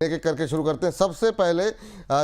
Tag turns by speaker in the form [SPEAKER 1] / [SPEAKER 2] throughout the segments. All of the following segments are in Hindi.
[SPEAKER 1] एक एक करके शुरू करते हैं। सबसे पहले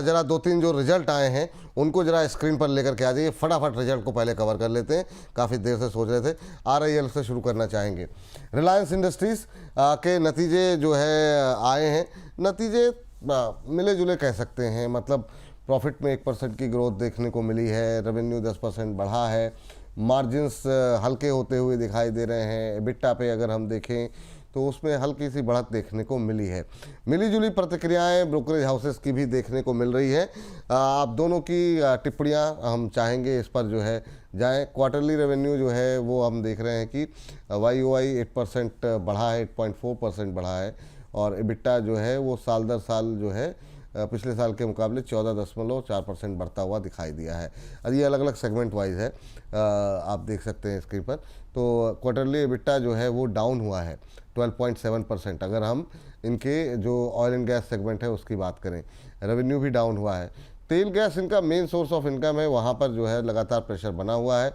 [SPEAKER 1] जरा 2-3 जो रिजल्ट आए हैं उनको जरा स्क्रीन पर लेकर के आ जाइए। फटाफट रिजल्ट को पहले कवर कर लेते हैं, काफ़ी देर से सोच रहे थे। RIL से शुरू करना चाहेंगे। रिलायंस इंडस्ट्रीज़ के नतीजे जो है आए हैं, नतीजे मिले जुले कह सकते हैं। मतलब प्रॉफिट में 1% की ग्रोथ देखने को मिली है, रेवेन्यू 10% बढ़ा है, मार्जिन्स हल्के होते हुए दिखाई दे रहे हैं। एबिटा पे अगर हम देखें तो उसमें हल्की सी बढ़त देखने को मिली है। मिली जुली प्रतिक्रियाएं ब्रोकरेज हाउसेस की भी देखने को मिल रही है। आप दोनों की टिप्पणियां हम चाहेंगे इस पर जो है जाएं। क्वार्टरली रेवेन्यू जो है वो हम देख रहे हैं कि YOY 8% बढ़ा है, 8.4% बढ़ा है, और एबिटा जो है वो साल दर साल जो है पिछले साल के मुकाबले 14.4% बढ़ता हुआ दिखाई दिया है। और ये अलग अलग सेगमेंट वाइज है, आप देख सकते हैं स्क्रीन पर। तो क्वार्टरली एबिटा जो है वो डाउन हुआ है 12.7%। अगर हम इनके जो ऑयल एंड गैस सेगमेंट है उसकी बात करें, रेवेन्यू भी डाउन हुआ है। तेल गैस इनका मेन सोर्स ऑफ इनकम है, वहाँ पर जो है लगातार प्रेशर बना हुआ है।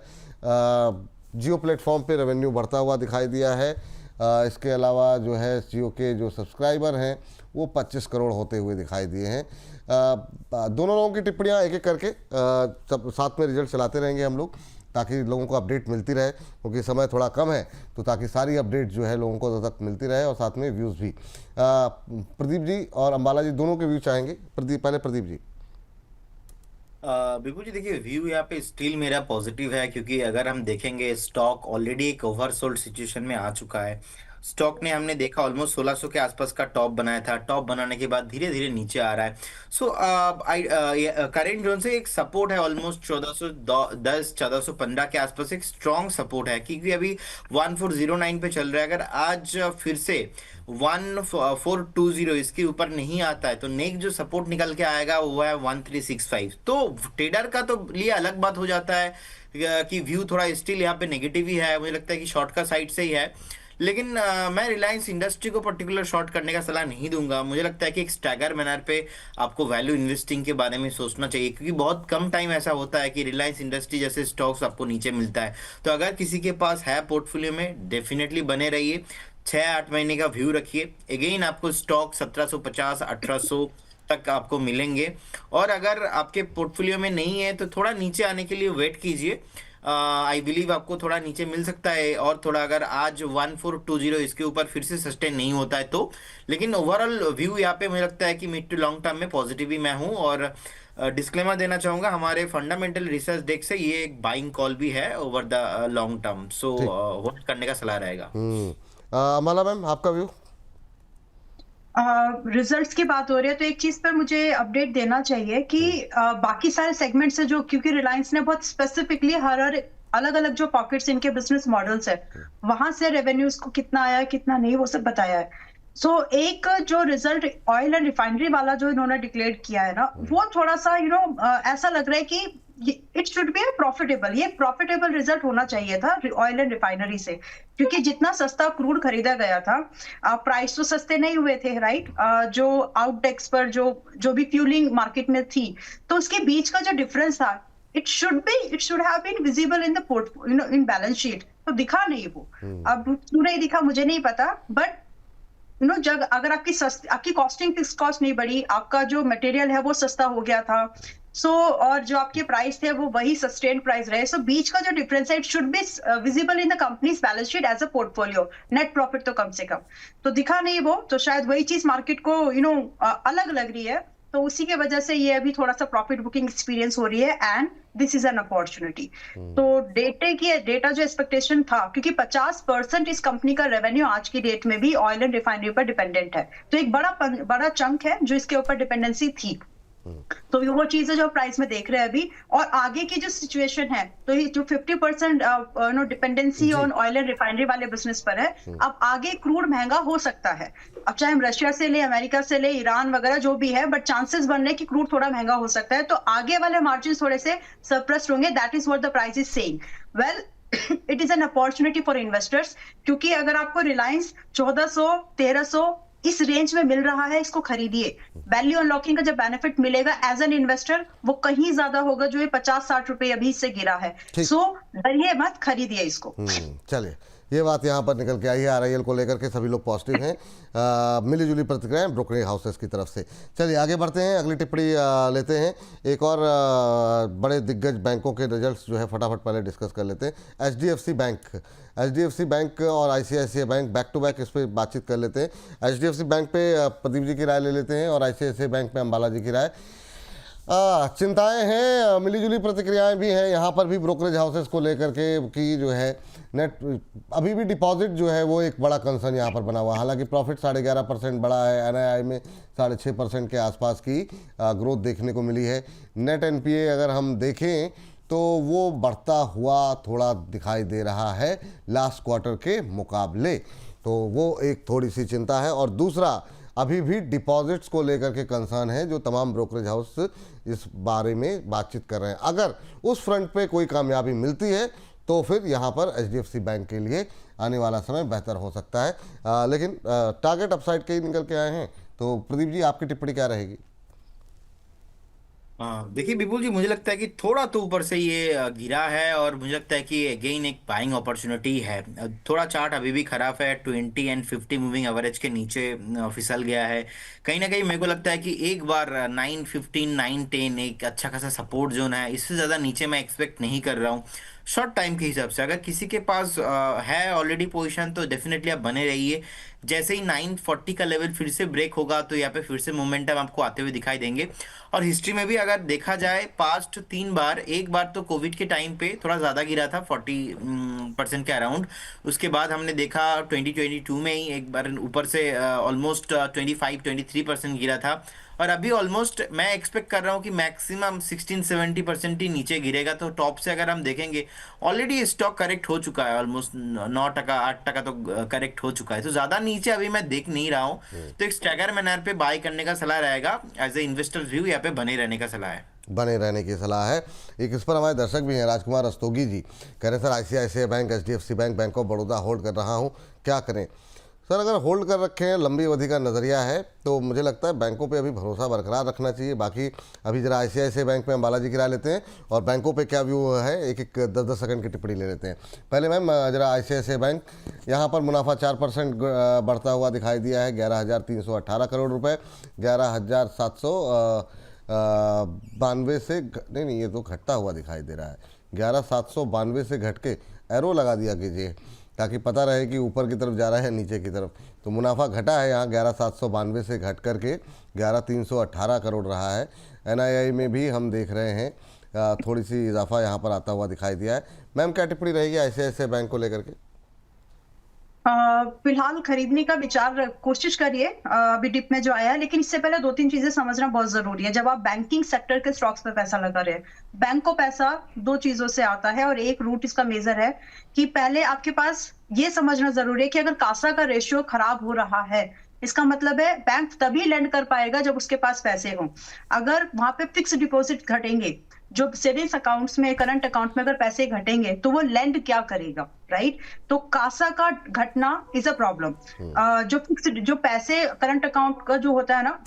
[SPEAKER 1] जियो प्लेटफॉर्म पे रेवेन्यू बढ़ता हुआ दिखाई दिया है। इसके अलावा जो है जियो के जो सब्सक्राइबर हैं वो 25 करोड़ होते हुए दिखाई दिए हैं। दोनों लोगों की टिप्पणियां एक एक करके सब साथ में रिजल्ट चलाते रहेंगे हम लोग, ताकि लोगों को अपडेट मिलती रहे, क्योंकि समय थोड़ा कम है, तो ताकि सारी अपडेट जो है लोगों को तब तक मिलती रहे, और साथ में व्यूज़ भी। प्रदीप जी और अंबाला जी दोनों के व्यू चाहेंगे। पहले प्रदीप जी।
[SPEAKER 2] बिल्कुल जी, देखिए व्यू यहाँ पे स्टिल मेरा पॉजिटिव है, क्योंकि अगर हम देखेंगे स्टॉक ऑलरेडी एक ओवरसोल्ड सिचुएशन में आ चुका है। स्टॉक ने हमने देखा ऑलमोस्ट 1600 के आसपास का टॉप बनाया था, टॉप बनाने के बाद धीरे धीरे नीचे आ रहा है। सो करेंट जोन से एक सपोर्ट है ऑलमोस्ट 1410 1415 के आसपास, एक स्ट्रॉन्ग सपोर्ट है, क्योंकि अभी 1409 पे चल रहा है। अगर आज फिर से 1420 इसके ऊपर नहीं आता है तो नेक्स्ट जो सपोर्ट निकल के आएगा वो है 1365। तो ट्रेडर का तो लिए अलग बात हो जाता है कि व्यू थोड़ा स्टिल यहाँ पे नेगेटिव ही है, मुझे लगता है कि शॉर्ट का साइड से ही है। लेकिन मैं रिलायंस इंडस्ट्री को पर्टिकुलर शॉर्ट करने का सलाह नहीं दूंगा। मुझे लगता है कि एक स्टैगर मैनर पे आपको वैल्यू इन्वेस्टिंग के बारे में सोचना चाहिए, क्योंकि बहुत कम टाइम ऐसा होता है कि रिलायंस इंडस्ट्री जैसे स्टॉक्स आपको नीचे मिलता है। तो अगर किसी के पास है पोर्टफोलियो में, डेफिनेटली बने रहिए, 6-8 महीने का व्यू रखिए। अगेन आपको स्टॉक 1750 1800 तक आपको मिलेंगे। और अगर आपके पोर्टफोलियो में नहीं है तो थोड़ा नीचे आने के लिए वेट कीजिए। आई बिलीव आपको थोड़ा नीचे मिल सकता है, और थोड़ा अगर आज 1420 इसके ऊपर फिर से सस्टेन नहीं होता है तो। लेकिन ओवरऑल व्यू यहाँ पे मुझे लगता है कि मिड टू लॉन्ग टर्म में पॉजिटिव ही मैं हूँ। और डिस्क्लेमर देना चाहूंगा, हमारे फंडामेंटल रिसर्च डेक से ये एक बाइंग कॉल भी है ओवर द लॉन्ग टर्म। सो
[SPEAKER 1] ठीक।
[SPEAKER 2] होल्ड करने का सलाह रहेगा।
[SPEAKER 1] अमला मैम, आपका व्यू।
[SPEAKER 3] रिजल्ट्स की बात हो रही है तो एक चीज पर मुझे अपडेट देना चाहिए कि बाकी सारे सेगमेंट से जो, क्योंकि रिलायंस ने बहुत स्पेसिफिकली हर अलग अलग जो पॉकेट्स इनके बिजनेस मॉडल्स है वहां से रेवेन्यूज को कितना आया कितना नहीं वो सब बताया है। सो एक जो रिजल्ट ऑयल एंड रिफाइनरी वाला जो इन्होंने डिक्लेयर किया है ना, वो थोड़ा सा ऐसा लग रहा है कि इट शुड बी प्रॉफिटेबल, ये प्रॉफिटेबल रिजल्ट होना चाहिए था ऑयल एंड रिफाइनरी से, क्योंकि जितना सस्ता क्रूड खरीदा गया था, प्राइस तो सस्ते नहीं हुए थे, राइट। जो आउटडेक्स पर जो भी फ्यूलिंग मार्केट में थी, तो उसके बीच का जो डिफरेंस था, it should have been visible in the in balance sheet. तो दिखा नहीं वो, अब क्यों नहीं दिखा मुझे नहीं पता, बट जब अगर आपकी कॉस्टिंग फिक्स कॉस्ट नहीं बढ़ी, आपका जो मटेरियल है वो सस्ता हो गया था, और जो आपके प्राइस थे वो वही सस्टेन प्राइस रहे, सो बीच का जो डिफरेंस है it should be visible in the companies balance sheet as a portfolio. Net profit तो कम से कम तो दिखा नहीं वो, तो शायद वही चीज मार्केट को अलग लग रही है, तो उसी के वजह से ये अभी थोड़ा सा प्रॉफिट बुकिंग एक्सपीरियंस हो रही है, and this is an opportunity. तो डेटा जो एक्सपेक्टेशन था, क्योंकि 50% इस कंपनी का रेवेन्यू आज की डेट में भी ऑयल एंड रिफाइनरी पर डिपेंडेंट है, तो एक बड़ा चंक है जो इसके ऊपर डिपेंडेंसी थी। तो वो चीज है जो प्राइस में देख रहे हैं अभी, और आगे की जो सिचुएशन है, तो ये जो 50% dependency on oil and refinery वाले बिजनेस पर है, अब आगे क्रूड महंगा हो सकता है। अब चाहे हम रशिया से ले, अमेरिका से ले, ईरान वगैरह जो भी है, बट चांसेस बन रहे हैं कि क्रूड थोड़ा महंगा हो सकता है, तो आगे वाले मार्जिन थोड़े से सरप्रेस्ड होंगे। That is what the price is saying. Well, it is an opportunity for investors, क्योंकि अगर आपको रिलायंस 1400 1300 इस रेंज में मिल रहा है, इसको खरीदिए। वैल्यू अनलॉकिंग का जब बेनिफिट मिलेगा एज एन इन्वेस्टर, वो कहीं ज्यादा होगा जो ये 50-60 रुपए अभी इससे गिरा है। सो डरिए मत, खरीदिए इसको।
[SPEAKER 1] चलिए, ये बात यहाँ पर निकल के आई है। आरआईएल को लेकर के सभी लोग पॉजिटिव हैं। मिलीजुली प्रतिक्रियाएं ब्रोकरेज हाउसेस की तरफ से। चलिए आगे बढ़ते हैं, अगली टिप्पणी लेते हैं। एक और बड़े दिग्गज बैंकों के रिजल्ट्स जो है फटाफट पहले डिस्कस कर लेते हैं। एचडीएफसी बैंक और ICICI bank back to back इस पर बातचीत कर लेते हैं। एचडीएफसी बैंक पे प्रदीप जी की राय ले लेते हैं और आईसीआईसीआई बैंक पे अंबाला जी की राय। चिंताएं हैं, मिलीजुली प्रतिक्रियाएं भी हैं यहाँ पर भी ब्रोकरेज हाउसेस को लेकर के कि जो है नेट अभी भी डिपॉजिट जो है वो एक बड़ा कंसर्न यहाँ पर बना हुआ है। हालांकि प्रॉफिट 11.5% बढ़ा है, एनआईआई में 6.5% के आसपास की ग्रोथ देखने को मिली है। नेट एनपीए अगर हम देखें तो वो बढ़ता हुआ थोड़ा दिखाई दे रहा है लास्ट क्वार्टर के मुकाबले, तो वो एक थोड़ी सी चिंता है। और दूसरा, अभी भी डिपॉजिट्स को लेकर के कंसर्न है जो तमाम ब्रोकरेज हाउस इस बारे में बातचीत कर रहे हैं। अगर उस फ्रंट पे कोई कामयाबी मिलती है तो फिर यहाँ पर एचडीएफसी बैंक के लिए आने वाला समय बेहतर हो सकता है। लेकिन टारगेट अपसाइड के ही निकल के आए हैं। तो प्रदीप जी, आपकी टिप्पणी क्या रहेगी?
[SPEAKER 2] हाँ देखिए विपुल जी, मुझे लगता है कि थोड़ा तो ऊपर से ये गिरा है और मुझे लगता है कि अगेन एक बाइंग अपॉर्चुनिटी है। थोड़ा चार्ट अभी भी खराब है, 20 एंड 50 मूविंग एवरेज के नीचे फिसल गया है। कहीं ना कहीं मेरे को लगता है कि एक बार 915 910 एक अच्छा खासा सपोर्ट जोन है। इससे ज़्यादा नीचे मैं एक्सपेक्ट नहीं कर रहा हूँ शॉर्ट टाइम के हिसाब से। अगर किसी के पास है ऑलरेडी पोजीशन तो डेफिनेटली आप बने रहिए। जैसे ही 940 का लेवल फिर से ब्रेक होगा तो यहाँ पे फिर से मोमेंटम आपको आते हुए दिखाई देंगे। और हिस्ट्री में भी अगर देखा जाए पास्ट 3 बार, एक बार तो कोविड के टाइम पे थोड़ा ज़्यादा गिरा था 40% के अराउंड। उसके बाद हमने देखा 2022 में ही एक बार ऊपर से ऑलमोस्ट 25-23% गिरा था। और अभी ऑलमोस्ट मैं एक्सपेक्ट कर रहा हूँ कि मैक्सिमम 16-70% ही नीचे गिरेगा। तो टॉप से अगर हम देखेंगे ऑलरेडी स्टॉक करेक्ट हो चुका है, ऑलमोस्ट 9% 8% तो करेक्ट हो चुका है। तो ज़्यादा नीचे अभी मैं देख नहीं रहा हूँ। तो एक स्टैगर मैनर पे बाय करने का सलाह रहेगा। एज ए इन्वेस्टर व्यू यहाँ पे बने रहने का सलाह है।
[SPEAKER 1] बने रहने की सलाह है। एक इस पर हमारे दर्शक भी हैं, राजकुमार रस्तोगी जी कह रहे sir ICICI bank, HDFC bank, bank of Baroda hold कर रहा हूँ, क्या करें? सर अगर होल्ड कर रखे हैं, लंबी अवधि का नज़रिया है तो मुझे लगता है बैंकों पे अभी भरोसा बरकरार रखना चाहिए। बाकी अभी जरा आईसीआईसीआई बैंक में अंबाला जी की राय लेते हैं और बैंकों पे क्या व्यू है, एक 10-10 सेकंड की टिप्पणी ले लेते हैं। पहले मैम जरा आईसीआईसीआई बैंक, यहाँ पर मुनाफा 4% बढ़ता हुआ दिखाई दिया है, 11,318 करोड़ रुपये, 11,792 से नहीं ये तो घटता हुआ दिखाई दे रहा है, 11,792 से घट के एरो लगा दिया कीजिए ताकि पता रहे कि ऊपर की तरफ जा रहा है निचे की तरफ। तो मुनाफा घटा है यहाँ 11,792 से घट करके 11,318 करोड़ रहा है। एनआईआई में भी हम देख रहे हैं थोड़ी सी इजाफा यहाँ पर आता हुआ दिखाई दिया है। मैम क्या टिप्पणी रहेगी आईसीआईसीआई बैंक को लेकर के?
[SPEAKER 3] फिलहाल खरीदने का विचार कोशिश करिए अभी डिप में जो आया है, लेकिन इससे पहले 2-3 चीजें समझना बहुत जरूरी है। जब आप बैंकिंग सेक्टर के स्टॉक्स पे पैसा लगा रहे हैं, बैंक को पैसा 2 चीजों से आता है और एक रूट इसका मेजर है कि पहले आपके पास ये समझना जरूरी है कि अगर कासा का रेशियो खराब हो रहा है, इसका मतलब है बैंक तभी लेंड कर पाएगा जब उसके पास पैसे हों। अगर वहां पे फिक्स डिपॉजिट घटेंगे, जो सेविंग्स अकाउंट्स में, करंट अकाउंट में अगर पैसे घटेंगे तो वो लेंड क्या करेगा, राइट? तो कासा का घटना इज अ प्रॉब्लम। जो फिक्स जो पैसे करंट अकाउंट का जो होता है ना,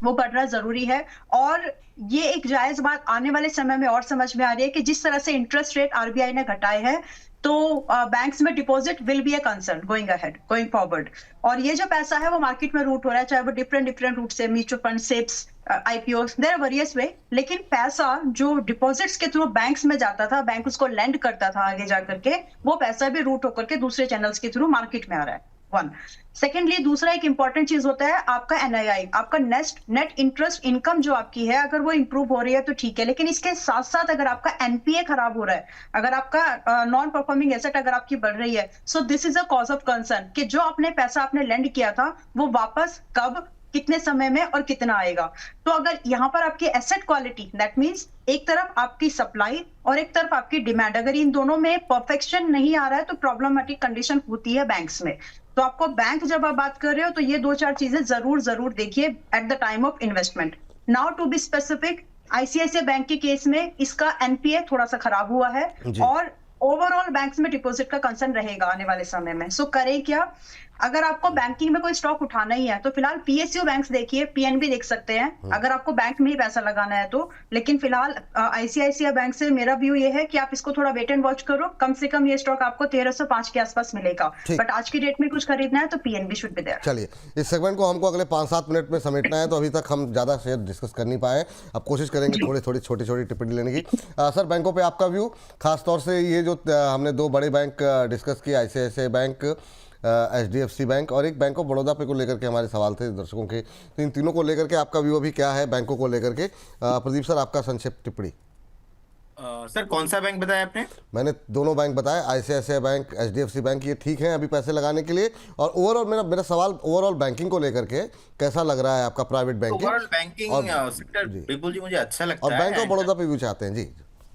[SPEAKER 3] वो बढ़ना जरूरी है। और ये एक जायज बात आने वाले समय में और समझ में आ रही है कि जिस तरह से इंटरेस्ट रेट आरबीआई ने घटाए हैं तो बैंक्स में deposit will be a concern going ahead, going forward. और ये जो पैसा है वो मार्केट में रूट हो रहा है, चाहे वो डिफरेंट रूट से, mutual fund, SIPs, IPO, there are various way. लेकिन पैसा जो डिपॉजिट्स के थ्रू बैंक्स में जाता था, बैंक उसको लेंड करता था आगे जाकर के, वो पैसा भी रूट होकर के दूसरे चैनल्स के थ्रू मार्केट में आ रहा है। वन सेकेंडली, दूसरा एक इंपॉर्टेंट चीज होता है आपका एनआईआई, आपका नेट इंटरेस्ट इनकम जो आपकी है, अगर वो इंप्रूव हो रही है तो ठीक है। लेकिन इसके साथ साथ अगर आपका एनपीए खराब हो रहा है, अगर आपका नॉन परफॉर्मिंग एसेट अगर आपकी बढ़ रही है, so this is a cause of concern कि जो आपने पैसा आपने लेंड किया था वो वापस कब, कितने समय में और कितना आएगा। तो अगर यहाँ पर आपकी एसेट क्वालिटी, दैट मींस एक तरफ आपकी सप्लाई और एक तरफ आपकी डिमांड, अगर इन दोनों में परफेक्शन नहीं आ रहा है तो प्रॉब्लमेटिक कंडीशन होती है बैंक्स में। तो आपको बैंक जब आप बात कर रहे हो तो ये 2-4 चीजें जरूर देखिए at the time of investment. Now to be specific, ICICI bank के केस में इसका एनपीए थोड़ा सा खराब हुआ है और ओवरऑल बैंक्स में डिपॉजिट का कंसर्न रहेगा आने वाले समय में। सो करें क्या? अगर आपको बैंकिंग में कोई स्टॉक उठाना ही है तो फिलहाल पीएसयू बैंक्स देखिए, पीएनबी देख सकते हैं अगर आपको बैंक में ही पैसा लगाना है तो। लेकिन फिलहाल आईसीआईसीआई बैंक से मेरा व्यू ये है कि आप इसको थोड़ा वेट एंड वॉच करो, कम से कम ये स्टॉक आपको 1305 के आसपास मिलेगा।
[SPEAKER 1] ठीक।
[SPEAKER 3] बट आज की डेट में कुछ खरीदना है तो पीएनबी शुड बी देयर।
[SPEAKER 1] चलिए, इस सेगमेंट को हमको अगले 5-7 मिनट में समेटना है, तो अभी तक हम ज़्यादा शेयर डिस्कस कर नहीं पाए। अब कोशिश करेंगे थोड़ी थोड़ी छोटी छोटी टिप्पणी लेने की। सर, बैंकों पे आपका व्यू, खासतौर से ये जो हमने 2 बड़े बैंक डिस्कस किए, आईसीआईसीआई बैंक, एचडीएफसी बैंक और एक बैंक ऑफ बड़ौदा पे को लेकर के हमारे सवाल थे दर्शकों के, तो इन तीनों को लेकर के आपका व्यू अभी क्या है बैंकों को लेकर के? प्रदीप सर, आपका संक्षिप्त टिप्पणी।
[SPEAKER 2] सर कौन सा बैंक बताया आपने?
[SPEAKER 1] मैंने दोनों बैंक बताए, आईसीआईसीआई बैंक, एचडीएफसी बैंक, ये ठीक है अभी पैसे लगाने के लिए? और ओवरऑल मेरा सवाल ओवरऑल बैंकिंग को लेकर के कैसा लग रहा है आपका, private banking?
[SPEAKER 2] Overall banking sector Vipul ji मुझे अच्छा लगता
[SPEAKER 1] और
[SPEAKER 2] है।
[SPEAKER 1] बैंक ऑफ बड़ौदा पे व्यू चाहते हैं जी।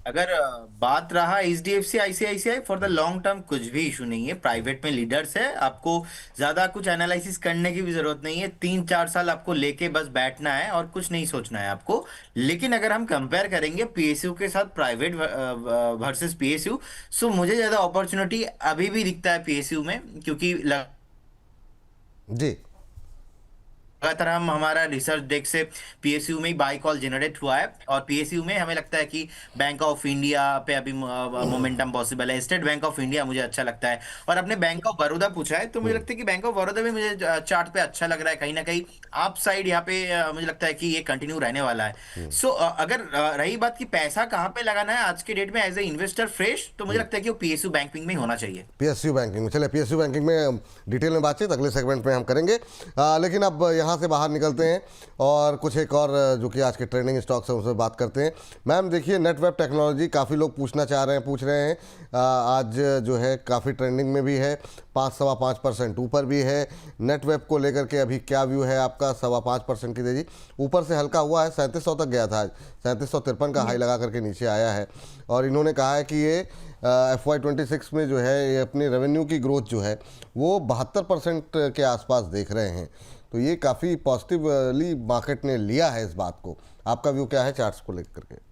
[SPEAKER 2] अगर बात रहा HDFC ICICI, for the long term कुछ भी इशू नहीं है, प्राइवेट में लीडर्स है, आपको ज्यादा कुछ एनालिसिस करने की भी जरूरत नहीं है, 3-4 साल आपको लेके बस बैठना है और कुछ नहीं सोचना है आपको। लेकिन अगर हम कंपेयर करेंगे पीएसयू के साथ, प्राइवेट वर्सेस पीएसयू, सो मुझे ज्यादा अपॉर्चुनिटी अभी भी दिखता है पीएसयू में, क्योंकि
[SPEAKER 1] जी,
[SPEAKER 2] लगातार हम हमारा रिसर्च डेस्क से पीएसयू में ही बाय कॉल जनरेट हुआ है, और पीएसयू में हमें लगता है कि बैंक ऑफ इंडिया पे अभी मोमेंटम पॉसिबल है, स्टेट बैंक ऑफ इंडिया मुझे अच्छा लगता है, और आपने बैंक ऑफ बड़ौदा पूछा है तो मुझे लगता है कि बैंक ऑफ बड़ौदा भी मुझे चार्ट पे अच्छा लग रहा है, कहीं ना कहीं आप साइड यहाँ पे मुझे लगता है कि ये कंटिन्यू रहने वाला है। सो अगर रही बात कि पैसा कहाँ पे लगाना है आज के डेट में एज ए इन्वेस्टर फ्रेश, तो मुझे लगता है कि वो पीएसयू बैंकिंग में होना चाहिए।
[SPEAKER 1] पीएसयू बैंकिंग में, चलिए पीएसयू बैंकिंग में डिटेल में बातचीत अगले सेगमेंट में हम करेंगे। लेकिन अब यहाँ से बाहर निकलते हैं और कुछ एक और जो कि आज के ट्रेंडिंग स्टॉक्स हैं उसमें बात करते हैं। मैम देखिए, नेटवेब टेक्नोलॉजी काफ़ी लोग पूछ रहे हैं, आज जो है काफ़ी ट्रेंडिंग में भी है, 5-5.25% ऊपर भी है। नेटवेब को लेकर के अभी क्या व्यू है आपका? 5.25% की तेजी, ऊपर से हल्का हुआ है, 3700 तक गया था, आज 3753 का हाई लगा करके नीचे आया है। और इन्होंने कहा है कि ये FY26 में जो है ये अपनी रेवेन्यू की ग्रोथ जो है वो 72% के आसपास देख रहे हैं, तो ये काफ़ी पॉजिटिवली मार्केट ने लिया है इस बात को। आपका व्यू क्या है चार्ट्स को लेकर के?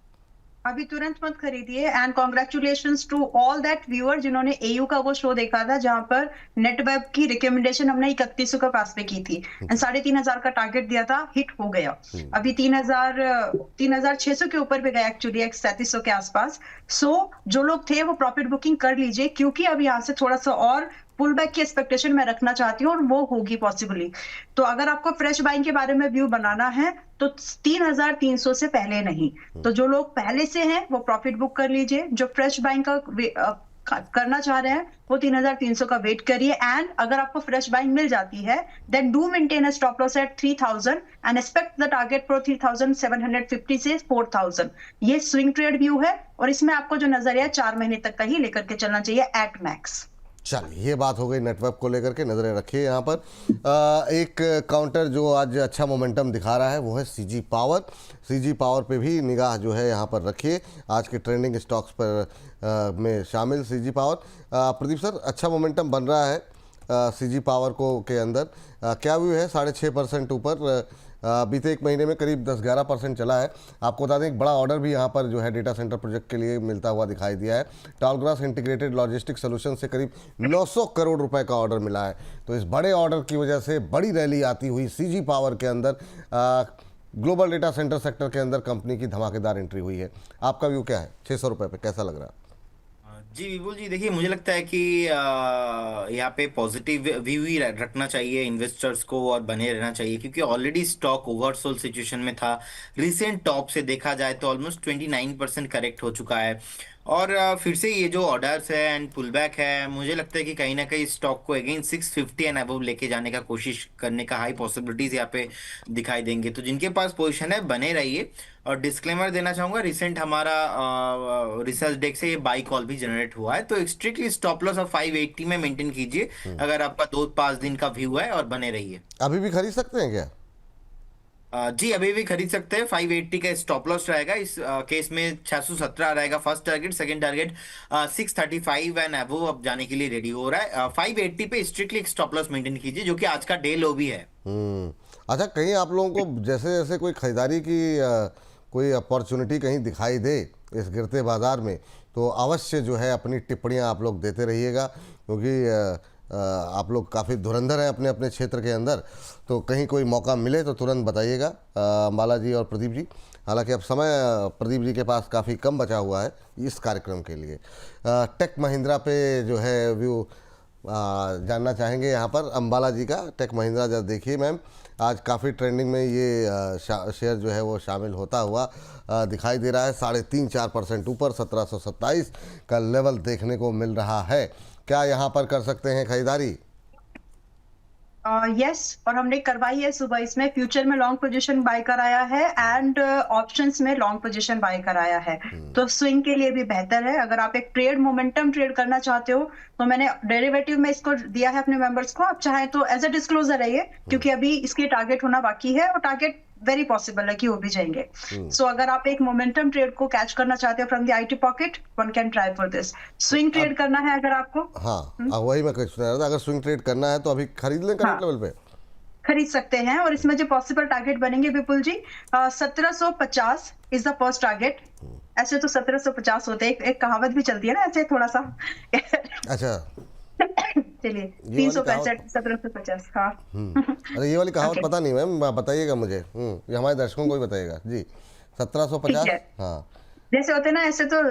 [SPEAKER 3] अभी तुरंत मत खरीदिए, and congratulations to all that viewer जिन्होंने एयू का वो शो देखा था जहां पर नेटवेब की रिकमेंडेशन हमने 3100 के पास पे की थी, एंड 3500 का टारगेट दिया था, हिट हो गया। अभी 3600 के ऊपर पे गया एक्चुअली, 3700 के आसपास। सो जो लोग थे वो प्रॉफिट बुकिंग कर लीजिए, क्योंकि अब यहाँ से थोड़ा सा और पुल बैक की एक्सपेक्टेशन मैं रखना चाहती हूँ और वो होगी पॉसिबली। तो अगर आपको फ्रेश बाइंग के बारे में व्यू बनाना है तो 3300 से पहले नहीं। तो जो लोग पहले से हैं वो प्रॉफिट बुक कर लीजिए, जो फ्रेश बाइंग का करना चाह रहे हैं वो 3300 का वेट करिए, एंड अगर आपको फ्रेश बाइंग मिल जाती है then do maintain a stop loss at 3000 and expect the target for 3750 से 4000। ये स्विंग ट्रेड व्यू है और इसमें आपको जो नजरिया 4 महीने तक का ही लेकर के चलना चाहिए एट मैक्स।
[SPEAKER 1] चलिए, ये बात हो गई नेटवर्क को लेकर के, नज़रें रखिए यहाँ पर। एक काउंटर जो आज अच्छा मोमेंटम दिखा रहा है वो है सीजी पावर। सीजी पावर पे भी निगाह जो है यहाँ पर रखिए, आज के ट्रेंडिंग स्टॉक्स पर में शामिल सीजी पावर। प्रदीप सर, अच्छा मोमेंटम बन रहा है सीजी पावर को के अंदर, क्या व्यू है? 6.5% ऊपर, बीते एक महीने में करीब 10-11% चला है। आपको बता दें एक बड़ा ऑर्डर भी यहाँ पर जो है डेटा सेंटर प्रोजेक्ट के लिए मिलता हुआ दिखाई दिया है। टालग्रास इंटीग्रेटेड लॉजिस्टिक सोल्यूशन से करीब 900 करोड़ रुपए का ऑर्डर मिला है, तो इस बड़े ऑर्डर की वजह से बड़ी रैली आती हुई सीजी पावर के अंदर ग्लोबल डेटा सेंटर सेक्टर के अंदर कंपनी की धमाकेदार एंट्री हुई है। आपका व्यू क्या है? 600 रुपये पे कैसा लग रहा है?
[SPEAKER 2] जी विपुल जी, देखिए मुझे लगता है कि यहाँ पे पॉजिटिव व्यू ही रखना चाहिए इन्वेस्टर्स को और बने रहना चाहिए, क्योंकि ऑलरेडी स्टॉक ओवरसोल्ड सिचुएशन में था। रिसेंट टॉप से देखा जाए तो ऑलमोस्ट 29% करेक्ट हो चुका है, और फिर से ये जो ऑर्डर्स है एंड पुल बैक है, मुझे लगता है कि कहीं ना कहीं स्टॉक को अगेन 650 एंड अबव लेके जाने का कोशिश करने का हाई पॉसिबिलिटीज यहाँ पे दिखाई देंगे। तो जिनके पास पोजीशन है बने रहिए, और डिस्क्लेमर देना चाहूंगा, रिसेंट हमारा रिसर्च डेस्क से ये बाई कॉल भी जनरेट हुआ है, तो स्ट्रिक्टली स्टॉप लॉस ऑफ 580 में मेंटेन कीजिए अगर आपका 2-5 दिन का व्यू है, और बने रहिए।
[SPEAKER 1] अभी भी खरीद सकते हैं क्या?
[SPEAKER 2] जी अभी भी खरीद सकते हैं, 580 का स्टॉप लॉस रहेगा इस केस में। 617 रहेगा first target, second target 635 and above अब जाने के लिए रेडी हो रहा है। 580 पे स्ट्रिक्टली एक स्टॉप लॉस मेंटेन कीजिए, जो कि आज का डे लो भी है।
[SPEAKER 1] अच्छा, कहीं आप लोगों को जैसे जैसे कोई खरीदारी की कोई अपॉर्चुनिटी कहीं दिखाई दे इस गिरते बाजार में, तो अवश्य जो है अपनी टिप्पणियां आप लोग देते रहिएगा, क्योंकि आप लोग काफ़ी धुरंधर हैं अपने अपने क्षेत्र के अंदर, तो कहीं कोई मौका मिले तो तुरंत बताइएगा अंबाला जी और प्रदीप जी। हालांकि अब समय प्रदीप जी के पास काफ़ी कम बचा हुआ है इस कार्यक्रम के लिए। टेक महिंद्रा पे जो है व्यू जानना चाहेंगे यहाँ पर अंबाला जी का। टेक महिंद्रा जब देखिए मैम, आज काफ़ी ट्रेंडिंग में ये शेयर जो है वो शामिल होता हुआ दिखाई दे रहा है। 3.5-4% ऊपर 1727 का लेवल देखने को मिल रहा है। क्या यहाँ पर कर सकते हैं खरीदारी?
[SPEAKER 3] यस, और हमने करवाई है सुबह। इसमें फ्यूचर में लॉन्ग पोजीशन बाय कराया है एंड ऑप्शंस में लॉन्ग पोजीशन बाय कराया है, तो स्विंग के लिए भी बेहतर है। अगर आप एक ट्रेड मोमेंटम ट्रेड करना चाहते हो तो मैंने डेरिवेटिव में इसको दिया है अपने मेंबर्स को। आप चाहें तो एज अ डिस्क्लोजर है ये, क्योंकि अभी इसके टारगेट होना बाकी है और टारगेट वेरी पॉसिबल है कि हो भी जाएंगे। सो अगर आप एक मोमेंटम ट्रेड को कैच करना चाहते हो from the IT pocket, one can try for this. Swing trade करना है अगर आपको,
[SPEAKER 1] हाँ वही मैं सुना रहा था, अगर स्विंग ट्रेड करना है तो अभी खरीद लें करंट लेवल पे,
[SPEAKER 3] खरीद सकते हैं। और इसमें जो पॉसिबल टारगेट बनेंगे विपुल जी, 1750 इज द फर्स्ट टारगेट। ऐसे तो 1750 होते हैं, एक कहावत भी चलती है ना ऐसे थोड़ा सा।
[SPEAKER 1] अच्छा
[SPEAKER 3] चलिए 365 1750। हाँ
[SPEAKER 1] अरे ये वाली कहावत पता नहीं मैम, बताइएगा मुझे। ये हमारे दर्शकों को भी बताइएगा जी। 1750 हाँ,
[SPEAKER 3] जैसे होते हैं ना ऐसे तो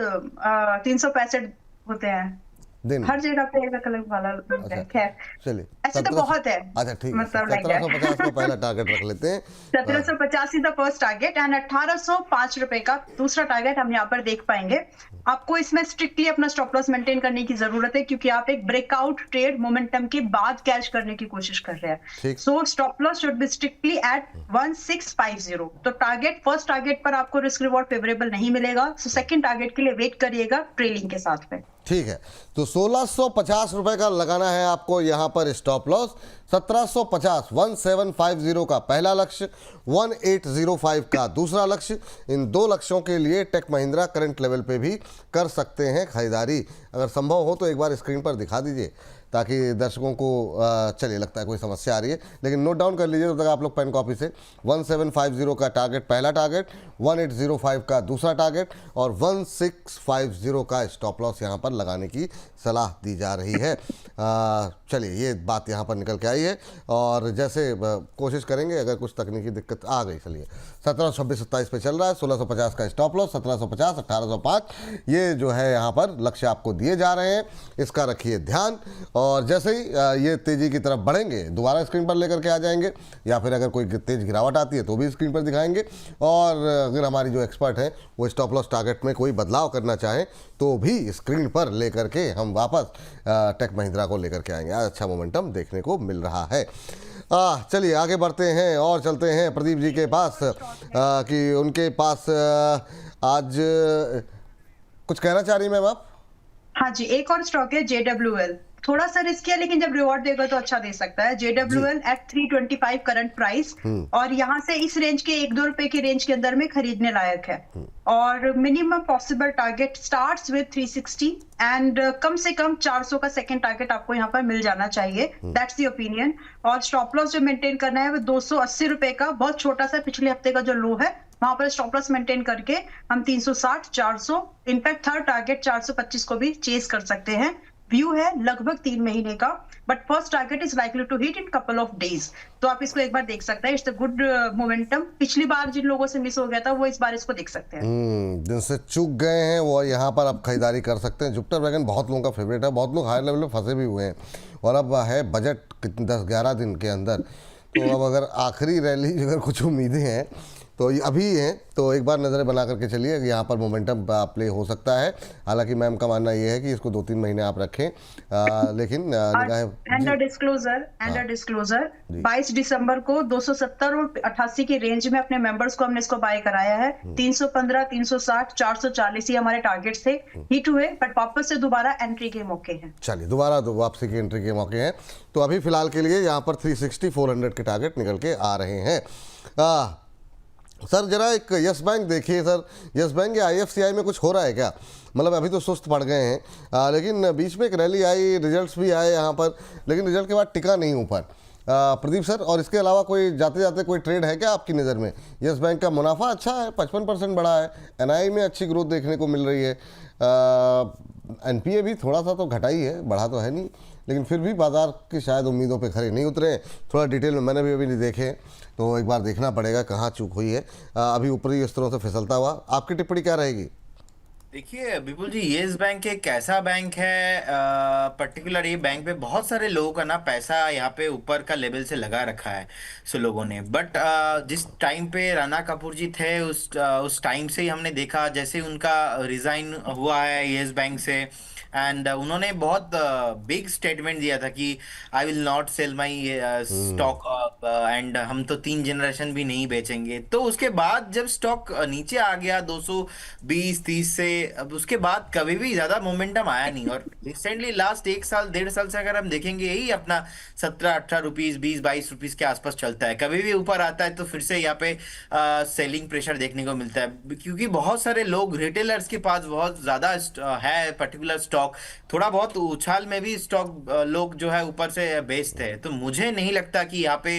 [SPEAKER 3] 365 होते हैं
[SPEAKER 1] दिन,
[SPEAKER 3] हर जगह पे एक अलग वाला है। खैर
[SPEAKER 1] चलिए
[SPEAKER 3] ऐसे तो बहुत है।
[SPEAKER 1] अच्छा ठीक है,
[SPEAKER 3] मतलब
[SPEAKER 1] 1750 को पहला टारगेट रख लेते हैं।
[SPEAKER 3] 1750 is the first target and 1805 रुपए का दूसरा टारगेट हम यहाँ पर देख पाएंगे। आपको इसमें स्ट्रिक्टली अपना स्टॉप लॉस मेंटेन करने की जरूरत है, क्योंकि आप एक ब्रेकआउट ट्रेड मोमेंटम के बाद कैच करने की कोशिश कर रहे हैं। So stop loss should be strictly at 1650। तो टारगेट, फर्स्ट टारगेट पर आपको रिस्क रिवॉर्ड फेवरेबल नहीं मिलेगा, सो सेकंड टारगेट के लिए वेट करिएगा ट्रेलिंग के साथ में।
[SPEAKER 1] ठीक है, तो 1650 रुपए का लगाना है आपको यहाँ पर स्टॉप लॉस। 1750 1750 का पहला लक्ष्य, 1805 का दूसरा लक्ष्य। इन दो लक्ष्यों के लिए टेक महिंद्रा करंट लेवल पे भी कर सकते हैं खरीदारी। अगर संभव हो तो एक बार स्क्रीन पर दिखा दीजिए ताकि दर्शकों को चलिए लगता है कोई समस्या आ रही है, लेकिन नोट डाउन कर लीजिए तब तक आप लोग पेन कॉपी से। 1750 का टारगेट पहला टारगेट, 1805 का दूसरा टारगेट और 1650 का स्टॉप लॉस यहाँ पर लगाने की सलाह दी जा रही है। चलिए ये बात यहाँ पर निकल के आई है और जैसे कोशिश करेंगे, अगर कुछ तकनीकी दिक्कत आ गई। चलिए 17, 26, 27 पे चल रहा है। 1650 का स्टॉप लॉस, 1750, 1805 ये जो है यहाँ पर लक्ष्य आपको दिए जा रहे हैं, इसका रखिए ध्यान। और जैसे ही ये तेज़ी की तरफ बढ़ेंगे दोबारा स्क्रीन पर लेकर के आ जाएंगे, या फिर अगर कोई तेज़ गिरावट आती है तो भी स्क्रीन पर दिखाएंगे। और अगर हमारी जो एक्सपर्ट हैं वो स्टॉप लॉस टारगेट में कोई बदलाव करना चाहें तो भी स्क्रीन पर लेकर के हम वापस टेक महिंद्रा को लेकर के आएंगे। आज अच्छा मोमेंटम देखने को मिल रहा है। चलिए आगे बढ़ते हैं और चलते हैं प्रदीप जी के पास कि उनके पास आज कुछ कहना चाह रही मैम आप?
[SPEAKER 3] हाँ जी, एक और स्टॉक है JWL। थोड़ा सा रिस्की है लेकिन जब रिवॉर्ड देगा तो अच्छा दे सकता है। JWL एट 325 करंट प्राइस, और यहाँ से इस रेंज के 1-2 रुपए के रेंज के अंदर में खरीदने लायक है। और minimum possible target starts with 360 and come से कम 400 का सेकंड टारगेट आपको यहाँ पर मिल जाना चाहिए। That's the opinion. और स्टॉप लॉस जो मेंटेन करना है वो 280 रुपए का, बहुत छोटा सा पिछले हफ्ते का जो लो है वहां पर स्टॉप लॉस मेंटेन करके हम 360, 400, इनफैक्ट थर्ड टारगेट 425 को भी चेस कर सकते हैं। व्यू है लगभग 3 महीने का, but first target is likely to hit in couple of days. तो आप इसको एक बार देख सकते हैं। It's a good momentum. पिछली बार जिन लोगों से मिस हो गया था वो इस बार इसको देख सकते हैं।
[SPEAKER 1] जिनसे चूक गए हैं वो यहाँ पर अब खरीदारी कर सकते हैं। जुपिटर वैगन बहुत लोगों का फेवरेट है, बहुत लोग हाई लेवल में फंसे भी हुए हैं और अब है बजट 10-11 दिन के अंदर। तो अब अगर आखिरी रैली अगर कुछ उम्मीदें हैं तो ये अभी हैं, तो एक बार नज़रें बना करके चलिए, यहाँ पर मोमेंटम प्ले हो सकता है। हालांकि मैम का मानना ये है कि इसको 2-3 महीने आप रखें, लेकिन
[SPEAKER 3] डिस्क्लोजर 22 दिसंबर को 270 और 88 की रेंज में अपने मेंबर्स को हमने इसको बाय कराया है। 315, 360, 440 ही हमारे टारगेट्स थे, हिट हुए, बट वापस से दोबारा एंट्री के मौके हैं।
[SPEAKER 1] चलिए दोबारा वापसी की एंट्री के मौके हैं। तो अभी फिलहाल के लिए यहाँ पर 360, 400 के टारगेट निकल के आ रहे हैं। सर जरा एक यस बैंक देखिए सर, यस बैंक या IFCI में कुछ हो रहा है क्या? मतलब अभी तो सुस्त पड़ गए हैं, लेकिन बीच में एक रैली आई, रिजल्ट्स भी आए यहाँ पर, लेकिन रिजल्ट के बाद टिका नहीं ऊपर। प्रदीप सर, और इसके अलावा कोई जाते जाते कोई ट्रेड है क्या आपकी नज़र में? यस बैंक का मुनाफा अच्छा है, 55% बढ़ा है, NII में अच्छी ग्रोथ देखने को मिल रही है, NPA भी थोड़ा सा तो घटा ही है, बढ़ा तो है नहीं, लेकिन फिर भी बाजार की शायद उम्मीदों पे खरे नहीं उतरे। थोड़ा डिटेल में मैंने भी अभी नहीं देखे, तो एक बार देखना पड़ेगा कहाँ चूक हुई है। अभी ऊपरी स्तरों से फिसलता हुआ, आपकी टिप्पणी क्या रहेगी?
[SPEAKER 2] देखिए विपुल जी, येस बैंक एक ऐसा बैंक है, पर्टिकुलर ये बैंक पे बहुत सारे लोगों का ना पैसा यहाँ पे ऊपर का लेवल से लगा रखा है सो लोगों ने। बट जिस टाइम पे राणा कपूर जी थे उस टाइम से ही हमने देखा जैसे उनका रिजाइन हुआ है येस बैंक से, एंड उन्होंने बहुत बिग स्टेटमेंट दिया था कि I will not sell my stock, and हम तो 3 जनरेशन भी नहीं बेचेंगे। तो उसके बाद जब स्टॉक नीचे आ गया 220-30 से, अब उसके बाद कभी भी ज्यादा मोमेंटम आया नहीं। और रिसेंटली लास्ट 1 साल 1.5 साल से अगर हम देखेंगे यही अपना 17-18 रुपीज 20-22 रुपीज के आसपास चलता है। कभी भी ऊपर आता है तो फिर से यहाँ पे सेलिंग प्रेशर देखने को मिलता है, क्योंकि बहुत सारे लोग रिटेलर्स के पास बहुत ज्यादा है पर्टिकुलर स्टॉक, थोड़ा बहुत उछाल में भी स्टॉक लोग जो है ऊपर से बेचते हैं। तो मुझे नहीं लगता कि यहाँ पे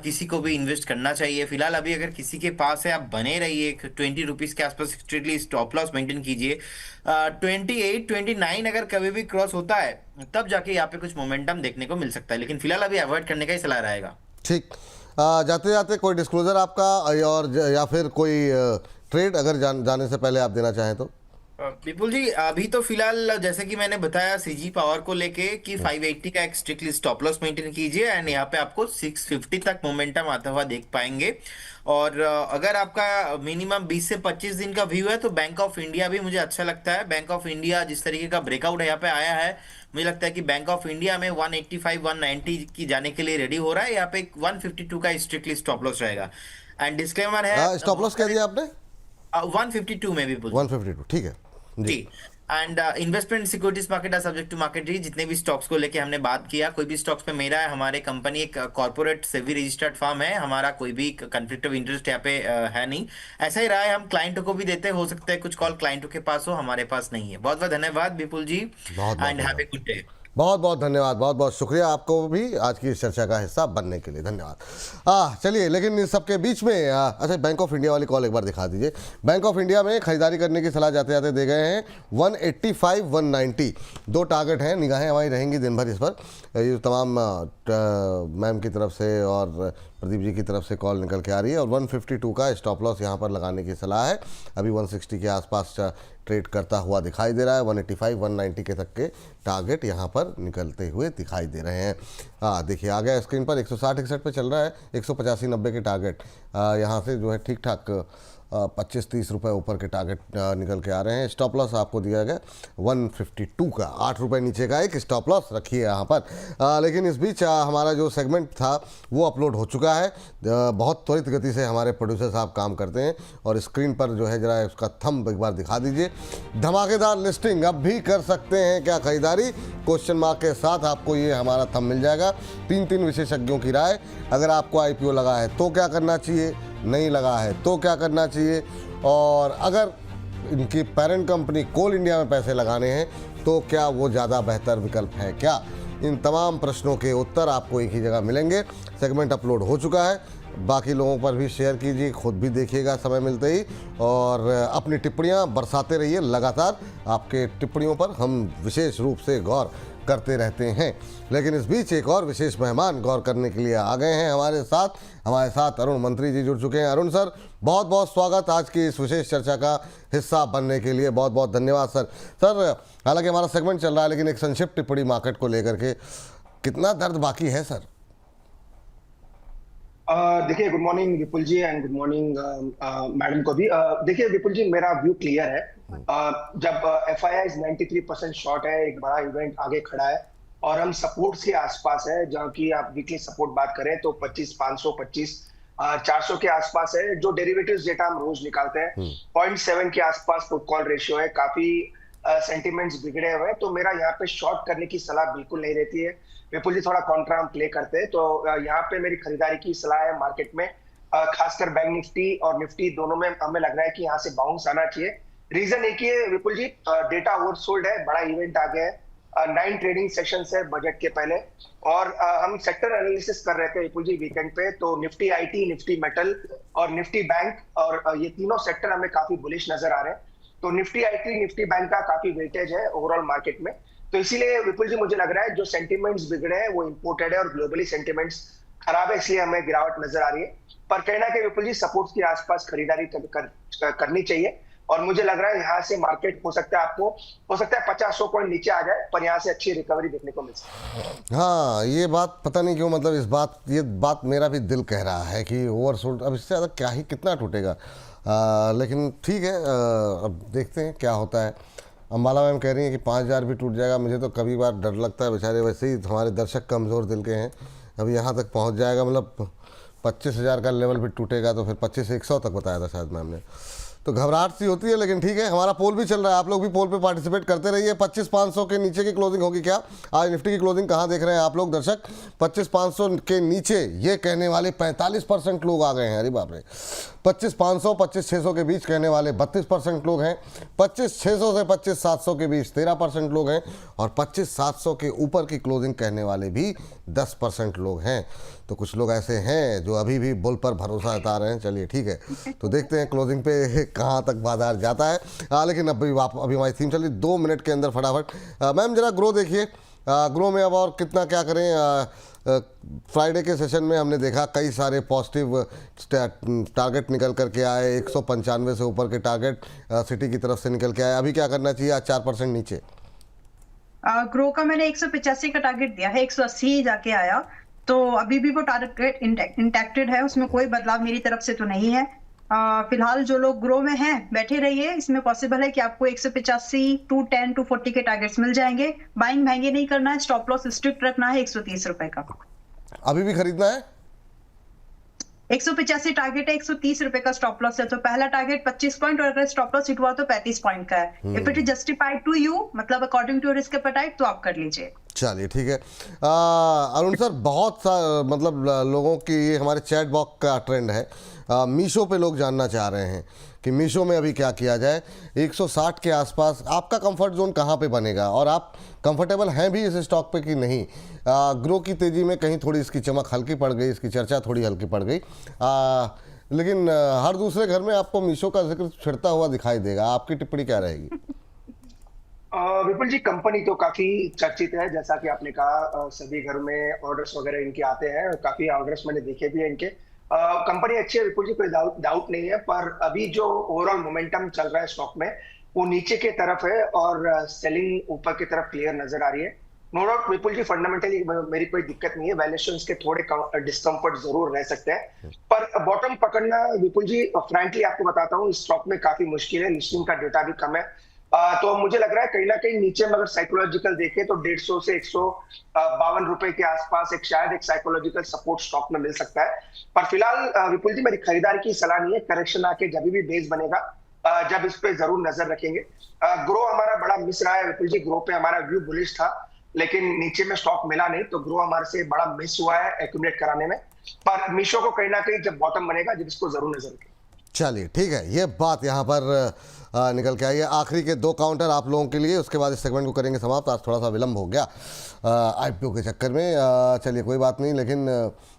[SPEAKER 2] किसी को भी इन्वेस्ट करना चाहिए फिलहाल। अभी अगर किसी के पास है, आप बने रहिए 20 रुपीज के आसपास, स्ट्रिक्टली स्टॉप लॉस मेंटेन कीजिए। 28-29 अगर कभी भी क्रॉस होता है तब जाके यहाँ पे कुछ मोमेंटम देखने को मिल सकता है, लेकिन फिलहाल अभी अवॉइड करने का ही सलाह रहेगा।
[SPEAKER 1] ठीक। जाते जाते कोई डिस्क्लोजर आपका और या फिर कोई ट्रेड अगर जाने से पहले आप देना चाहें तो?
[SPEAKER 2] विपुल जी, अभी तो फिलहाल जैसे कि मैंने बताया सीजी पावर को लेके कि 580 का एक स्ट्रिक्टली स्टॉप लॉस मेंटेन कीजिए, एंड यहाँ पे आपको 650 तक मोमेंटम आता हुआ देख पाएंगे। और अगर आपका मिनिमम 20 से 25 दिन का व्यू है तो बैंक ऑफ इंडिया भी मुझे अच्छा लगता है। बैंक ऑफ इंडिया जिस तरीके का ब्रेकआउट यहाँ पे आया है, मुझे लगता है कि बैंक ऑफ इंडिया में 185-190 की जाने के लिए रेडी हो रहा है। यहाँ पे 152 का स्ट्रिक्टली स्टॉप लॉस रहेगा। एंड डिस्क्लेमर है,
[SPEAKER 1] स्टॉप लॉस कह दिया आपने?
[SPEAKER 2] 152 में भी
[SPEAKER 1] 152, ठीक है
[SPEAKER 2] जी। And investment securities market are subject to market risk. जितने भी स्टॉक्स को लेके हमने बात किया, कोई भी स्टॉक्स पे मेरा है, हमारे कंपनी एक कॉर्पोरेट सेबी रजिस्टर्ड फर्म है, हमारा कोई भी कॉन्फ्लिक्ट ऑफ इंटरेस्ट यहाँ पे है नहीं। ऐसा ही रहा है, हम क्लाइंटों को भी देते हैं, हो सकता है कुछ कॉल क्लाइंटों के पास हो, हमारे पास नहीं है। बहुत बहुत धन्यवाद Vipul ji, and have a good day.
[SPEAKER 1] बहुत बहुत धन्यवाद, बहुत बहुत शुक्रिया आपको भी आज की इस चर्चा का हिस्सा बनने के लिए, धन्यवाद। चलिए, लेकिन इस सबके बीच में अच्छा, बैंक ऑफ इंडिया वाली कॉल एक बार दिखा दीजिए। बैंक ऑफ इंडिया में खरीदारी करने की सलाह जाते जाते दे गए हैं 185-190, 2 टारगेट हैं। निगाहें हमारी रहेंगी दिन भर इस पर। ये तमाम मैम की तरफ से और प्रदीप जी की तरफ से कॉल निकल के आ रही है, और 152 का स्टॉप लॉस यहाँ पर लगाने की सलाह है। अभी 160 के आसपास ट्रेड करता हुआ दिखाई दे रहा है। 185-190 के तक के टारगेट यहाँ पर निकलते हुए दिखाई दे रहे हैं। देखिए आ गया स्क्रीन पर, 160-61 पे चल रहा है, 185-90 के टारगेट यहाँ से जो है ठीक ठाक 25-30 रुपये ऊपर के टारगेट निकल के आ रहे हैं। स्टॉप लॉस आपको दिया गया 152 का, 8 रुपये नीचे का एक स्टॉप लॉस रखिए यहाँ पर। लेकिन इस बीच हमारा जो सेगमेंट था वो अपलोड हो चुका है। बहुत त्वरित गति से हमारे प्रोड्यूसर साहब काम करते हैं, और स्क्रीन पर जो है जरा उसका थंब एक बार दिखा दीजिए। धमाकेदार लिस्टिंग, अब भी कर सकते हैं क्या खरीदारी? क्वेश्चन मार्क के साथ आपको ये हमारा थंब मिल जाएगा। 3 विशेषज्ञों की राय, अगर आपको IPO लगा है तो क्या करना चाहिए, नहीं लगा है तो क्या करना चाहिए, और अगर इनकी पेरेंट कंपनी कोल इंडिया में पैसे लगाने हैं तो क्या वो ज़्यादा बेहतर विकल्प है क्या? इन तमाम प्रश्नों के उत्तर आपको एक ही जगह मिलेंगे। सेगमेंट अपलोड हो चुका है, बाकी लोगों पर भी शेयर कीजिए, खुद भी देखिएगा समय मिलते ही, और अपनी टिप्पणियां बरसाते रहिए लगातार। आपके टिप्पणियों पर हम विशेष रूप से गौर करते रहते हैं। लेकिन इस बीच एक और विशेष मेहमान गौर करने के लिए आ गए हैं हमारे साथ अरुण मंत्री जी जुड़ चुके हैं। अरुण सर, बहुत बहुत स्वागत आज की इस विशेष चर्चा का हिस्सा बनने के लिए, बहुत बहुत धन्यवाद सर। हालांकि हमारा सेगमेंट चल रहा है, लेकिन एक संक्षिप्त टिप्पणी मार्केट को लेकर के, कितना दर्द बाकी है सर?
[SPEAKER 4] देखिए, good morning Vipul ji, and good morning madam को भी। देखिए विपुल जी, मेरा व्यू क्लियर है। जब FII 93% शॉर्ट है, एक बड़ा इवेंट आगे खड़ा है, और हम सपोर्ट के आसपास है, जहाँ की आप वीकली सपोर्ट बात करें तो 25,500, 25,400 के आसपास है। जो डेरिवेटिव्स डेटा हम रोज निकालते हैं 0.7 के आसपास पुट कॉल रेशियो है, काफी सेंटिमेंट्स बिगड़े हुए हैं। तो मेरा यहाँ पे शॉर्ट करने की सलाह बिल्कुल नहीं रहती है। विपुल जी, थोड़ा कॉन्ट्रा हम प्ले करते हैं, तो यहाँ पे मेरी खरीदारी की सलाह है मार्केट में, खासकर बैंक निफ्टी और निफ्टी दोनों में हमें लग रहा है कि यहाँ से बाउंस आना चाहिए। रीजन एक ही है विपुल जी, डेटा ओवरसोल्ड है, बड़ा इवेंट आ गया है, 9 ट्रेडिंग सेशंस है बजट के पहले, और हम सेक्टर एनालिसिस कर रहे थे विपुल जी वीकेंड पे, तो निफ्टी IT, निफ्टी मेटल और निफ्टी बैंक, और ये तीनों सेक्टर हमें काफी बुलिश नजर आ रहे हैं। तो निफ्टी IT, निफ्टी बैंक का काफी वेटेज है ओवरऑल मार्केट में। तो इसीलिए विपुल जी मुझे लग रहा है जो सेंटिमेंट्स बिगड़े हैं वो इंपोर्टेड है और ग्लोबली सेंटिमेंट्स खराब है, इसलिए हमें गिरावट नजर आ रही है। पर कहना कि विपुल जी सपोर्ट्स के आसपास खरीदारी करनी चाहिए और मुझे लग रहा है यहाँ से मार्केट हो सकता है 50-100 पॉइंट नीचे आ जाए, पर यहाँ से अच्छी रिकवरी देखने को मिल सकती है।
[SPEAKER 1] हाँ, ये बात पता नहीं क्यों, मतलब ये बात मेरा भी दिल कह रहा है कि ओवरसोल्ड, अब इससे ज़्यादा क्या ही कितना टूटेगा। लेकिन ठीक है, अब देखते हैं क्या होता है। अम्बाला मैम कह रही हैं कि 5000 भी टूट जाएगा। मुझे तो कभी बार डर लगता है, बेचारे वैसे ही हमारे दर्शक कमज़ोर दिल के हैं। अभी यहाँ तक पहुँच जाएगा, मतलब 25,000 का लेवल भी टूटेगा तो फिर 25 से 100 तक बताया था शायद मैम ने। तो घबराहट सी होती है, लेकिन ठीक है। हमारा पोल भी चल रहा है, आप लोग भी पोल पे पार्टिसिपेट करते रहिए। 25,500 के नीचे की क्लोजिंग होगी क्या? आज निफ्टी की क्लोजिंग कहाँ देख रहे हैं आप लोग दर्शक? 25,500 के नीचे ये कहने वाले 45% लोग आ गए हैं। अरे बाप रे, 25,500 25,600 के बीच कहने वाले 32% लोग हैं। 25,600 से 25,700 के बीच 13% लोग हैं और 25,700 के ऊपर की क्लोजिंग कहने वाले भी 10% लोग हैं। तो कुछ लोग ऐसे हैं जो अभी भी बुल पर भरोसा जता रहे हैं। चलिए ठीक है, तो देखते हैं क्लोजिंग पे कहाँ तक बाजार जाता है। लेकिन अभी हमारी थीम चल रही 2 मिनट के अंदर फटाफट। मैम जरा ग्रो देखिए, ग्रो में अब और कितना क्या करें? फ्राइडे के सेशन में हमने देखा कई सारे पॉजिटिव टारगेट निकल करके आए। 195 से ऊपर के टारगेट सिटी की तरफ से निकल के आए। अभी क्या करना चाहिए? आज 4% नीचे।
[SPEAKER 3] ग्रो का मैंने 185 का टारगेट दिया है, 180 जाके आया, तो अभी भी वो टारगेट इंटैक्टेड है, उसमें कोई बदलाव मेरी तरफ से तो नहीं है। फिलहाल जो लोग ग्रो में हैं बैठे रहिए, इसमें पॉसिबल है कि आपको 185, 210, 240 के टारगेट्स मिल जाएंगे। बाइंग महंगे नहीं करना है, स्टॉप लॉस स्ट्रिक्ट रखना है 130 रुपए का।
[SPEAKER 1] अभी भी खरीदना है?
[SPEAKER 3] 185 टारगेट है, 130 रुपए का स्टॉप लॉस है। तो पहला टारगेट 25 पॉइंट और अगर स्टॉप लॉस हिट हुआ तो 35 पॉइंट का है। If it is justified to you, मतलब अकॉर्डिंग टू रिस्क एपेटाइट, तो आप कर लीजिए।
[SPEAKER 1] चलिए ठीक है। अरुण सर, बहुत सा मतलब लोगों की ये हमारे चैट बॉक्स का ट्रेंड है। मीशो पे लोग जानना चाह रहे हैं कि मीशो में अभी क्या किया जाए। 160 के आसपास आपका कंफर्ट जोन कहाँ पे बनेगा और आप कंफर्टेबल हैं भी इस स्टॉक पे कि नहीं? ग्रो की तेज़ी में कहीं थोड़ी इसकी चमक हल्की पड़ गई, इसकी चर्चा थोड़ी हल्की पड़ गई, लेकिन हर दूसरे घर में आपको मीशो का जिक्र छिड़ता हुआ दिखाई देगा। आपकी टिप्पणी क्या रहेगी?
[SPEAKER 4] विपुल जी, कंपनी तो काफी चर्चित है, जैसा कि आपने कहा। सभी घर में ऑर्डर्स वगैरह इनके आते हैं और काफी ऑर्डर्स मैंने देखे भी हैं इनके। कंपनी अच्छी है विपुल जी, कोई डाउट नहीं है, पर अभी जो ओवरऑल मोमेंटम चल रहा है स्टॉक में वो नीचे की तरफ है और सेलिंग ऊपर की तरफ क्लियर नजर आ रही है। नो डाउट विपुल जी, फंडामेंटली मेरी कोई दिक्कत नहीं है। वैल्यूएशंस के थोड़े डिस्कम्फर्ट जरूर रह सकते हैं, पर बॉटम पकड़ना विपुल जी फ्रैंकली आपको बताता हूँ इस स्टॉक में काफी मुश्किल है। लिस्टिंग का डेटा भी कम है, तो मुझे लग रहा है कहीं ना कहीं नीचे में अगर साइकोलॉजिकल देखें तो 150 से 152 रुपए के आसपास शायद एक साइकोलॉजिकल सपोर्ट स्टॉक में मिल सकता है। पर फिलहाल विपुल जी मेरी खरीदारी की सलाह नहीं है। करेक्शन आके जब भी बेस बनेगा जब इस पे जरूर नजर रखेंगे। ग्रो हमारा बड़ा मिस रहा है विपुल जी, ग्रो पे हमारा व्यू बुलिश था, लेकिन नीचे में स्टॉक मिला नहीं, तो ग्रो हमारे से बड़ा मिस हुआ है एक्यूमुलेट कराने में। पर मीशो को कहीं ना कहीं जब बॉटम बनेगा जब इसको जरूर नजर रखें।
[SPEAKER 1] चलिए ठीक है, ये बात यहाँ पर निकल के आई है। आखिरी के 2 काउंटर आप लोगों के लिए, उसके बाद इस सेगमेंट को करेंगे समाप्त। आज थोड़ा सा विलंब हो गया IPO के चक्कर में। चलिए कोई बात नहीं, लेकिन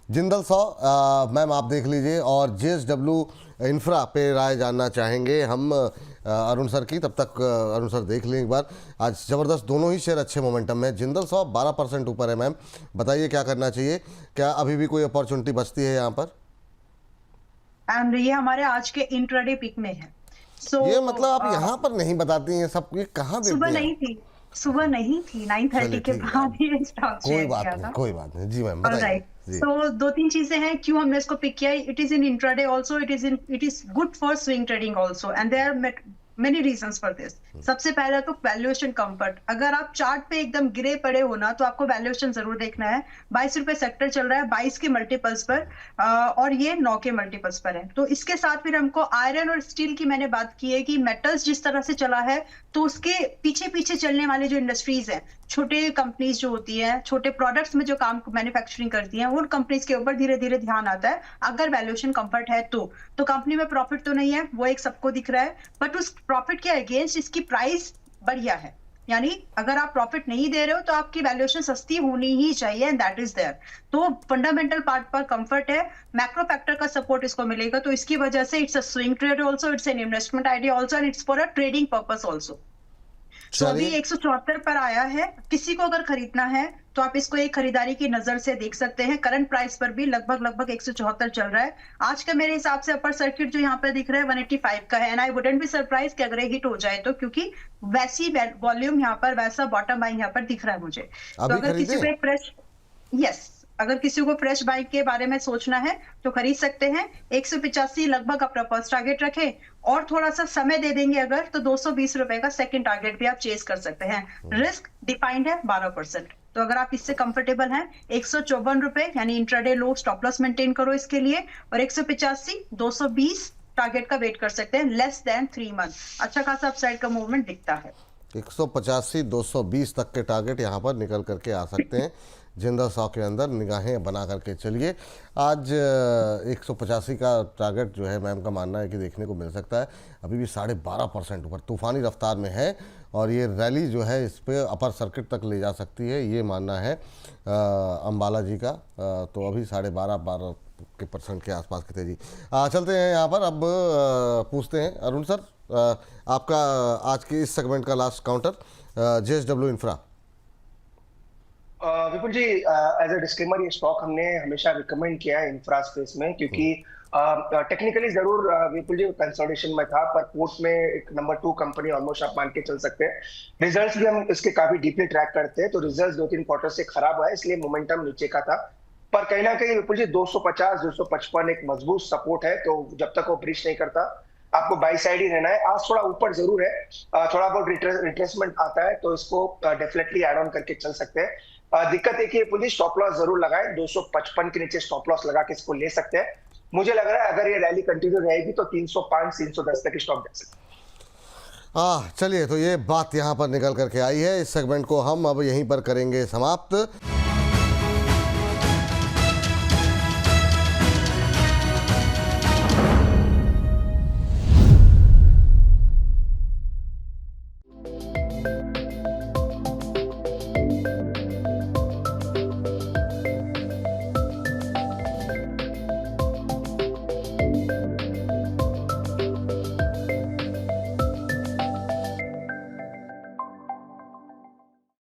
[SPEAKER 1] जिंदल 100 मैम आप देख लीजिए, और JSW इंफ्रा पे राय जानना चाहेंगे हम अरुण सर की। तब तक अरुण सर देख लें एक बार। आज ज़बरदस्त दोनों ही शेयर अच्छे मोमेंटम में। जिंदल 100 12% ऊपर है। मैम बताइए क्या करना चाहिए, क्या अभी भी कोई अपॉर्चुनिटी बचती है यहाँ पर?
[SPEAKER 3] एंड ये हमारे आज के इंट्राडे पिक में है।
[SPEAKER 1] ये मतलब आप यहाँ पर नहीं बताती हैं सब, ये कहाँ देखते हैं?
[SPEAKER 3] सुबह नहीं थी 9:30 के बाद ये स्टॉक
[SPEAKER 1] कोई बात नहीं जी मैम बताइए।
[SPEAKER 3] तो 2-3 चीजें हैं क्यों हमने इसको पिक किया। It is in intraday also, it is good for swing trading also, and there are many reasons for this. सबसे पहला तो वैल्यूएशन कंफर्ट। अगर आप चार्ट पे एकदम गिरे पड़े हो ना, तो आपको वैल्यूएशन जरूर देखना है। 22 रुपए सेक्टर चल रहा है 22 के मल्टीपल्स पर, और ये 9 के मल्टीपल्स पर है। तो इसके साथ फिर हमको आयरन और स्टील की मैंने बात की है कि मेटल्स जिस तरह से चला है, तो उसके पीछे पीछे चलने वाले जो इंडस्ट्रीज हैं, छोटे कंपनीज जो होती है, छोटे प्रोडक्ट्स में जो काम मैन्युफैक्चरिंग करती हैं, उन कंपनीज के ऊपर धीरे धीरे ध्यान आता है। अगर वैल्यूएशन कंफर्ट है तो कंपनी में प्रॉफिट तो नहीं है, वो एक सबको दिख रहा है, बट उस प्रॉफिट के अगेंस्ट इसकी प्राइस बढ़िया है। यानी अगर आप प्रॉफिट नहीं दे रहे हो तो आपकी वैल्यूएशन सस्ती होनी ही चाहिए, एंड दैट इज देयर। तो फंडामेंटल पार्ट पर कंफर्ट है, मैक्रो फैक्टर का सपोर्ट इसको मिलेगा, तो इसकी वजह से it's a swing trade also, it's an investment idea also, and it's for a trading purpose also. तो अभी
[SPEAKER 1] चलिए।
[SPEAKER 3] 174 पर आया है। किसी को अगर खरीदना है तो आप इसको एक खरीदारी की नजर से देख सकते हैं। करंट प्राइस पर भी लगभग 174 चल रहा है। आज का मेरे हिसाब से अपर सर्किट जो यहाँ पे दिख रहा है 185 का है, and I wouldn't be surprise कि अगर ये हिट हो जाए तो, क्योंकि वैसी वॉल्यूम यहाँ पर, वैसा बॉटम लाइन यहाँ पर दिख रहा है मुझे। तो
[SPEAKER 1] अभी
[SPEAKER 3] अगर किसी
[SPEAKER 1] खरीदें?
[SPEAKER 3] को एक फ्रेश, यस, अगर किसी को फ्रेश बाइक के बारे में सोचना है तो खरीद सकते हैं। 185 लगभग अपना फर्स्ट टारगेट रखें, और थोड़ा सा समय दे देंगे अगर, तो 220 रुपए का सेकंड टारगेट भी आप चेस कर सकते हैं। रिस्क डिफाइंड है 12%। तो अगर आप इससे कंफर्टेबल हैं, 154 रुपए यानी इंट्राडे लो स्टॉप लॉस मेंटेन करो इसके लिए, और 185 220 टारगेट का वेट कर सकते हैं लेस देन 3 मंथ। अच्छा खासा अपसाइड का मूवमेंट दिखता है।
[SPEAKER 1] 185 220 तक के टारगेट यहाँ पर निकल करके आ सकते हैं। जिंदल 100 के अंदर निगाहें बना करके चलिए। आज 185 का टारगेट जो है मैम का मानना है कि देखने को मिल सकता है। अभी भी 12.5% ऊपर तूफानी रफ्तार में है, और ये रैली जो है इस पे अपर सर्किट तक ले जा सकती है, ये मानना है अंबाला जी का। तो अभी 12.5% के आसपास की तेजी। चलते हैं यहाँ पर। अब पूछते हैं अरुण सर, आपका आज के इस सेगमेंट का last counter JSW infra.
[SPEAKER 4] Vipul ji, as a disclaimer, ये स्टॉक हमने हमेशा रिकमेंड किया है इंफ्रा स्पेस में, क्योंकि टेक्निकली जरूर विपुल जी कंसोलिडेशन में था, पर पोर्ट में एक नंबर 2 कंपनी ऑलमोस्ट आप मान के चल सकते हैं। रिजल्ट्स भी हम इसके काफी डीपली ट्रैक करते हैं, तो रिजल्ट्स 2-3 क्वार्टर से खराब है, इसलिए मोमेंटम नीचे का था। पर कहीं ना कहीं विपुल जी 250 255 एक मजबूत सपोर्ट है, तो जब तक वो ब्रीच नहीं करता आपको बाई साइड ही रहना है। आज थोड़ा ऊपर जरूर है, थोड़ा बहुत रिट्रेसमेंट आता है, तो इसको डेफिनेटली एड ऑन करके चल सकते हैं। दिक्कत एक ही पुलिस स्टॉप लॉस जरूर लगाए, 255 के नीचे स्टॉप लॉस लगा के इसको ले सकते हैं। मुझे लग रहा है अगर ये रैली कंटिन्यू रहेगी तो 305 310 तक स्टॉप दे सकते हैं।
[SPEAKER 1] चलिए, तो ये बात यहाँ पर निकल करके आई है। इस सेगमेंट को हम अब यहीं पर करेंगे समाप्त।